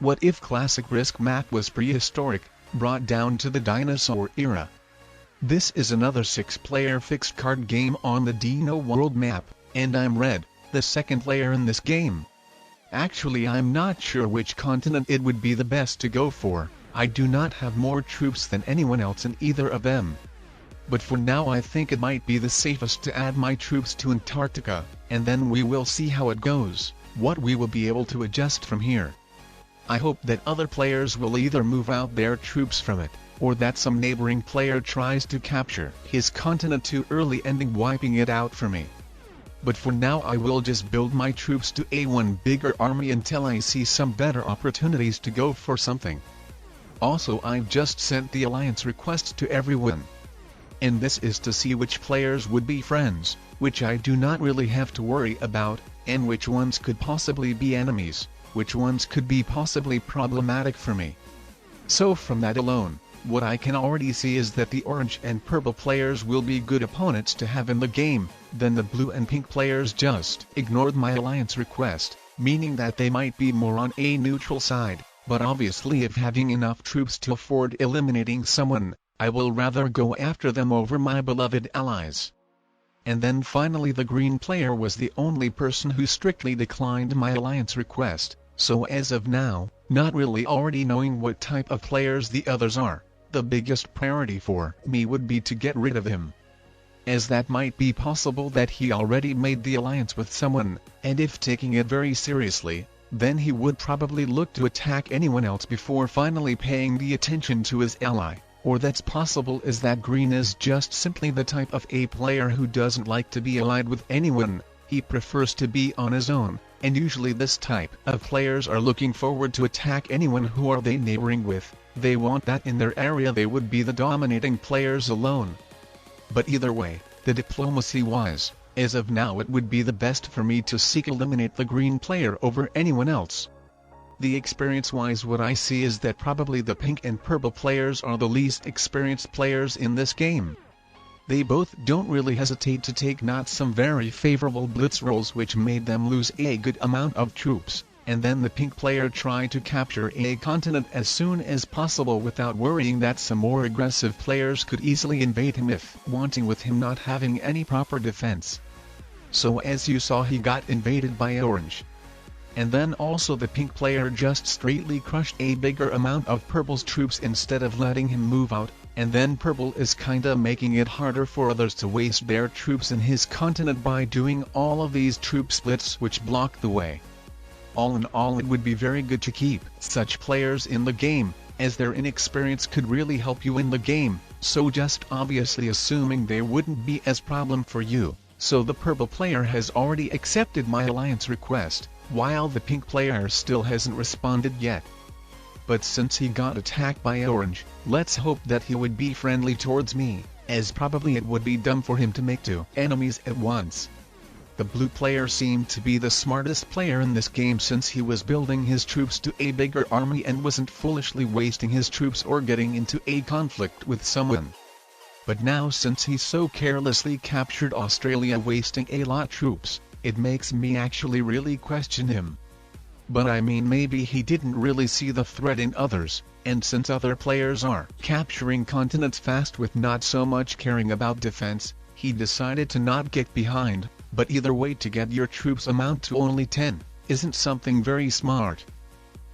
What if classic risk map was prehistoric, brought down to the dinosaur era? This is another 6-player fixed card game on the Dino World map, and I'm Red, the second player in this game. Actually, I'm not sure which continent it would be the best to go for. I do not have more troops than anyone else in either of them. But for now I think it might be the safest to add my troops to Antarctica, and then we will see how it goes, what we will be able to adjust from here. I hope that other players will either move out their troops from it, or that some neighboring player tries to capture his continent too early, ending wiping it out for me. But for now I will just build my troops to a one bigger army until I see some better opportunities to go for something. Also, I've just sent the alliance request to everyone. And this is to see which players would be friends, which I do not really have to worry about, and which ones could possibly be enemies, which ones could be possibly problematic for me. So from that alone, what I can already see is that the orange and purple players will be good opponents to have in the game. Then the blue and pink players just ignored my alliance request, meaning that they might be more on a neutral side, but obviously if having enough troops to afford eliminating someone, I will rather go after them over my beloved allies. And then finally the green player was the only person who strictly declined my alliance request, so as of now, not really already knowing what type of players the others are, the biggest priority for me would be to get rid of him. As that might be possible that he already made the alliance with someone, and if taking it very seriously, then he would probably look to attack anyone else before finally paying the attention to his ally. Or that's possible is that green is just simply the type of a player who doesn't like to be allied with anyone, he prefers to be on his own, and usually this type of players are looking forward to attack anyone who are they neighboring with. They want that in their area, they would be the dominating players alone. But either way, the diplomacy-wise, as of now it would be the best for me to seek eliminate the green player over anyone else. The experience-wise what I see is that probably the pink and purple players are the least experienced players in this game. They both don't really hesitate to take not some very favorable blitz rolls which made them lose a good amount of troops, and then the pink player tried to capture a continent as soon as possible without worrying that some more aggressive players could easily invade him if wanting, with him not having any proper defense. So as you saw, he got invaded by orange. And then also the pink player just straightly crushed a bigger amount of purple's troops instead of letting him move out, and then purple is kinda making it harder for others to waste their troops in his continent by doing all of these troop splits which block the way. All in all, it would be very good to keep such players in the game, as their inexperience could really help you in the game, so just obviously assuming they wouldn't be as problem for you. So the purple player has already accepted my alliance request, while the pink player still hasn't responded yet. But since he got attacked by orange, let's hope that he would be friendly towards me, as probably it would be dumb for him to make two enemies at once. The blue player seemed to be the smartest player in this game since he was building his troops to a bigger army and wasn't foolishly wasting his troops or getting into a conflict with someone. But now since he so carelessly captured Australia wasting a lot troops, it makes me actually really question him. But I mean, maybe he didn't really see the threat in others, and since other players are capturing continents fast with not so much caring about defense, he decided to not get behind. But either way, to get your troops amount to only 10, isn't something very smart.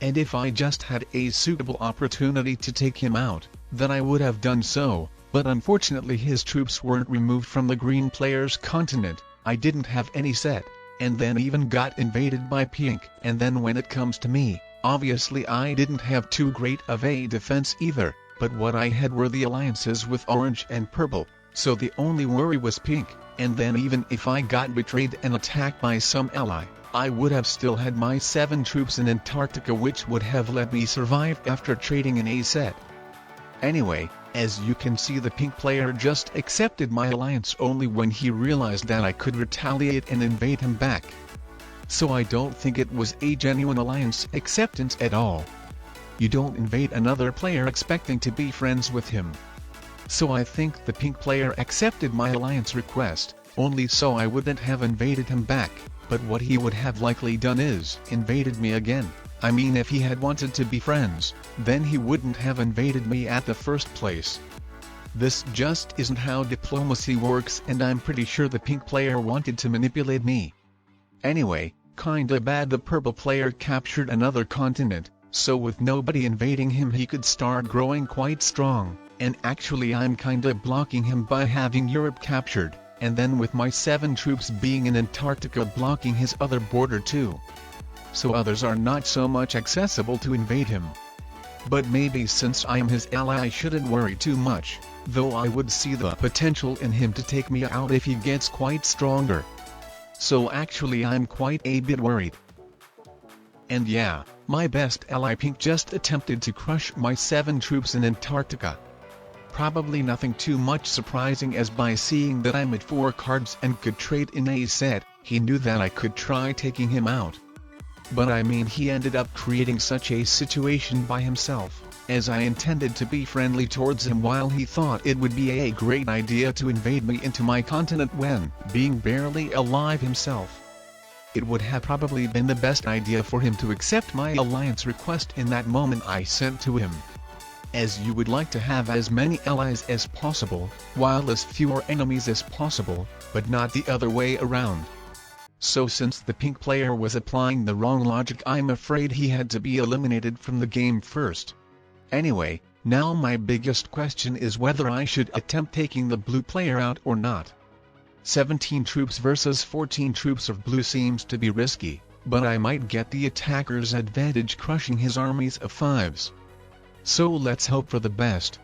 And if I just had a suitable opportunity to take him out, then I would have done so, but unfortunately his troops weren't removed from the green player's continent. I didn't have any set, and then even got invaded by pink. And then when it comes to me, obviously I didn't have too great of a defense either, but what I had were the alliances with orange and purple, so the only worry was pink. And then even if I got betrayed and attacked by some ally, I would have still had my 7 troops in Antarctica, which would have let me survive after trading in a set. Anyway, as you can see, the pink player just accepted my alliance only when he realized that I could retaliate and invade him back. So I don't think it was a genuine alliance acceptance at all. You don't invade another player expecting to be friends with him. So I think the pink player accepted my alliance request, only so I wouldn't have invaded him back, but what he would have likely done is invaded me again. I mean, if he had wanted to be friends, then he wouldn't have invaded me at the first place. This just isn't how diplomacy works, and I'm pretty sure the pink player wanted to manipulate me. Anyway, kinda bad the purple player captured another continent, so with nobody invading him he could start growing quite strong, and actually I'm kinda blocking him by having Europe captured, and then with my 7 troops being in Antarctica blocking his other border too. So others are not so much accessible to invade him. But maybe since I am his ally I shouldn't worry too much, though I would see the potential in him to take me out if he gets quite stronger. So actually I'm quite a bit worried. And yeah, my best ally Pink just attempted to crush my 7 troops in Antarctica. Probably nothing too much surprising, as by seeing that I'm at 4 cards and could trade in a set, he knew that I could try taking him out. But I mean, he ended up creating such a situation by himself, as I intended to be friendly towards him while he thought it would be a great idea to invade me into my continent when, being barely alive himself, it would have probably been the best idea for him to accept my alliance request in that moment I sent to him. As you would like to have as many allies as possible, while as fewer enemies as possible, but not the other way around. So since the pink player was applying the wrong logic, I'm afraid he had to be eliminated from the game first. Anyway, now my biggest question is whether I should attempt taking the blue player out or not. 17 troops versus 14 troops of blue seems to be risky, but I might get the attacker's advantage crushing his armies of 5s. So let's hope for the best.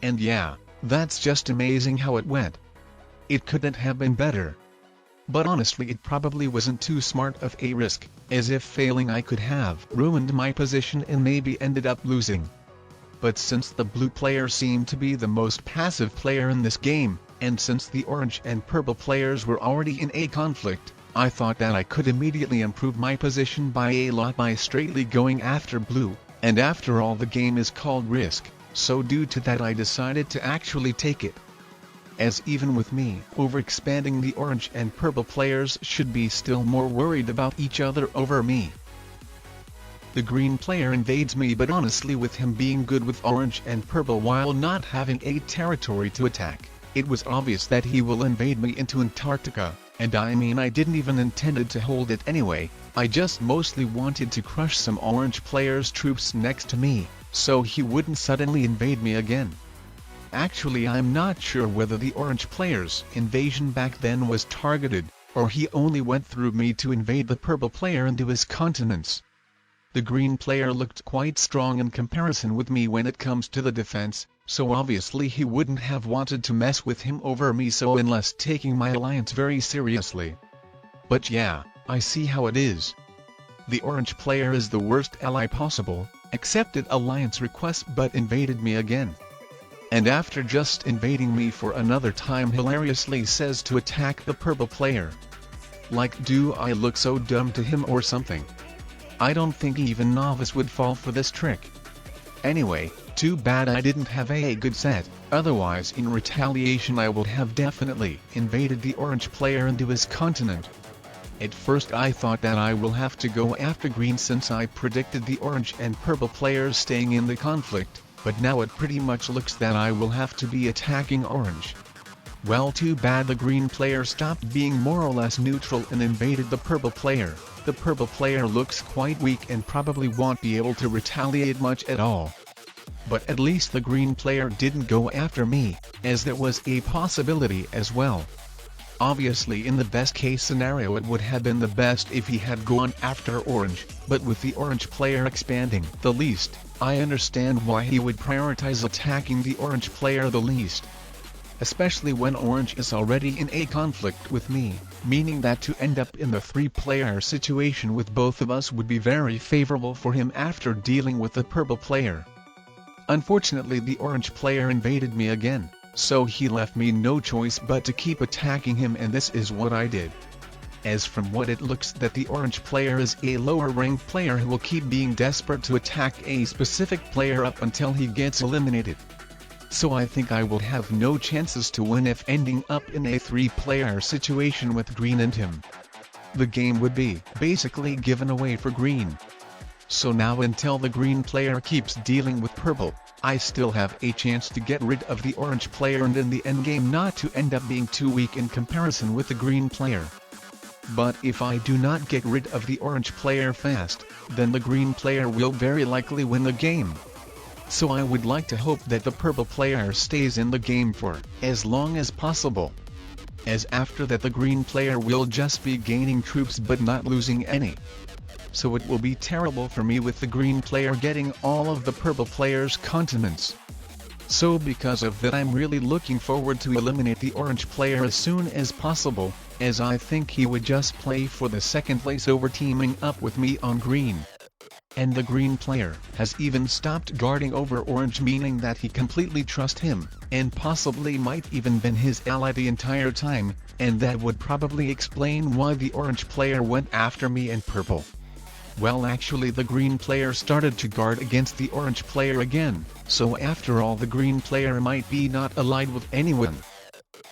And yeah, that's just amazing how it went. It couldn't have been better. But honestly, it probably wasn't too smart of a risk, as if failing I could have ruined my position and maybe ended up losing. But since the blue player seemed to be the most passive player in this game, and since the orange and purple players were already in a conflict, I thought that I could immediately improve my position by a lot by straightly going after blue, and after all the game is called Risk, so due to that I decided to actually take it. As even with me overexpanding, the orange and purple players should be still more worried about each other over me. The green player invades me, but honestly, with him being good with orange and purple while not having a territory to attack, it was obvious that he will invade me into Antarctica, and I mean, I didn't even intended to hold it anyway, I just mostly wanted to crush some orange players' troops next to me, so he wouldn't suddenly invade me again. Actually, I'm not sure whether the orange player's invasion back then was targeted, or he only went through me to invade the purple player into his continents. The green player looked quite strong in comparison with me when it comes to the defense, so obviously he wouldn't have wanted to mess with him over me, so unless taking my alliance very seriously. But yeah, I see how it is. The orange player is the worst ally possible, accepted alliance request but invaded me again. And after just invading me for another time hilariously says to attack the purple player. Like, do I look so dumb to him or something? I don't think even novice would fall for this trick. Anyway, too bad I didn't have a good set, otherwise in retaliation I would have definitely invaded the orange player into his continent. At first I thought that I will have to go after green since I predicted the orange and purple players staying in the conflict, but now it pretty much looks that I will have to be attacking orange. Well, too bad the green player stopped being more or less neutral and invaded the purple player. The purple player looks quite weak and probably won't be able to retaliate much at all. But at least the green player didn't go after me, as there was a possibility as well. Obviously, in the best case scenario it would have been the best if he had gone after orange, but with the orange player expanding the least, I understand why he would prioritize attacking the orange player the least. Especially when orange is already in a conflict with me, meaning that to end up in the 3-player situation with both of us would be very favorable for him after dealing with the purple player. Unfortunately, the orange player invaded me again, so he left me no choice but to keep attacking him, and this is what I did. As from what it looks that the orange player is a lower ranked player who will keep being desperate to attack a specific player up until he gets eliminated. So I think I will have no chances to win if ending up in a 3-player situation with green and him. The game would be basically given away for green. So now until the green player keeps dealing with purple, I still have a chance to get rid of the orange player and in the endgame not to end up being too weak in comparison with the green player. But if I do not get rid of the orange player fast, then the green player will very likely win the game. So I would like to hope that the purple player stays in the game for as long as possible, as after that the green player will just be gaining troops but not losing any. So it will be terrible for me with the green player getting all of the purple player's continents. So because of that I'm really looking forward to eliminate the orange player as soon as possible, as I think he would just play for the second place over teaming up with me on green. And the green player has even stopped guarding over orange, meaning that he completely trusts him, and possibly might even been his ally the entire time, and that would probably explain why the orange player went after me and purple. Well, actually the green player started to guard against the orange player again, so after all the green player might be not allied with anyone.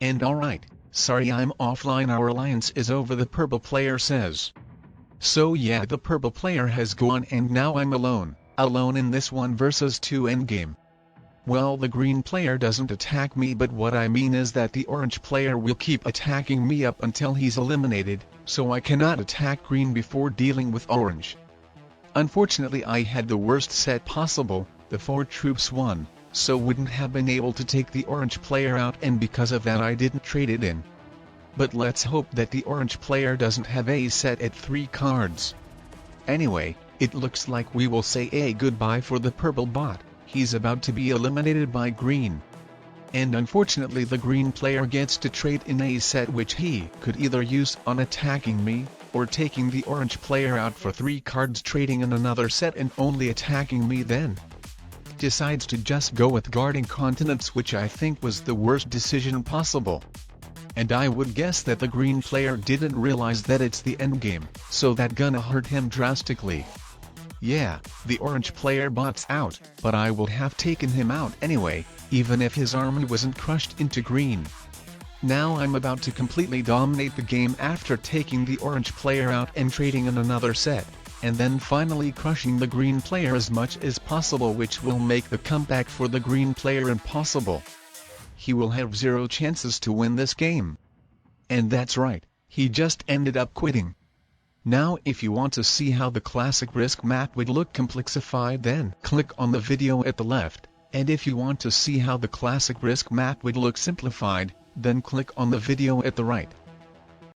And alright, sorry I'm offline, our alliance is over, the purple player says. So yeah, the purple player has gone and now I'm alone in this 1 versus 2 endgame. Well, the green player doesn't attack me, but what I mean is that the orange player will keep attacking me up until he's eliminated, so I cannot attack green before dealing with orange. Unfortunately I had the worst set possible, the 4 troops won, so wouldn't have been able to take the orange player out, and because of that I didn't trade it in. But let's hope that the orange player doesn't have a set at 3 cards. Anyway, it looks like we will say a goodbye for the purple bot. He's about to be eliminated by green. And unfortunately the green player gets to trade in a set which he could either use on attacking me, or taking the orange player out for 3 cards, trading in another set and only attacking me then. Decides to just go with guarding continents, which I think was the worst decision possible. And I would guess that the green player didn't realize that it's the endgame, so that gonna hurt him drastically. Yeah, the orange player bot's out, but I will have taken him out anyway, even if his army wasn't crushed into green. Now I'm about to completely dominate the game after taking the orange player out and trading in another set, and then finally crushing the green player as much as possible, which will make the comeback for the green player impossible. He will have 0 chances to win this game. And that's right, he just ended up quitting. Now if you want to see how the classic risk map would look complexified, then click on the video at the left, and if you want to see how the classic risk map would look simplified, then click on the video at the right.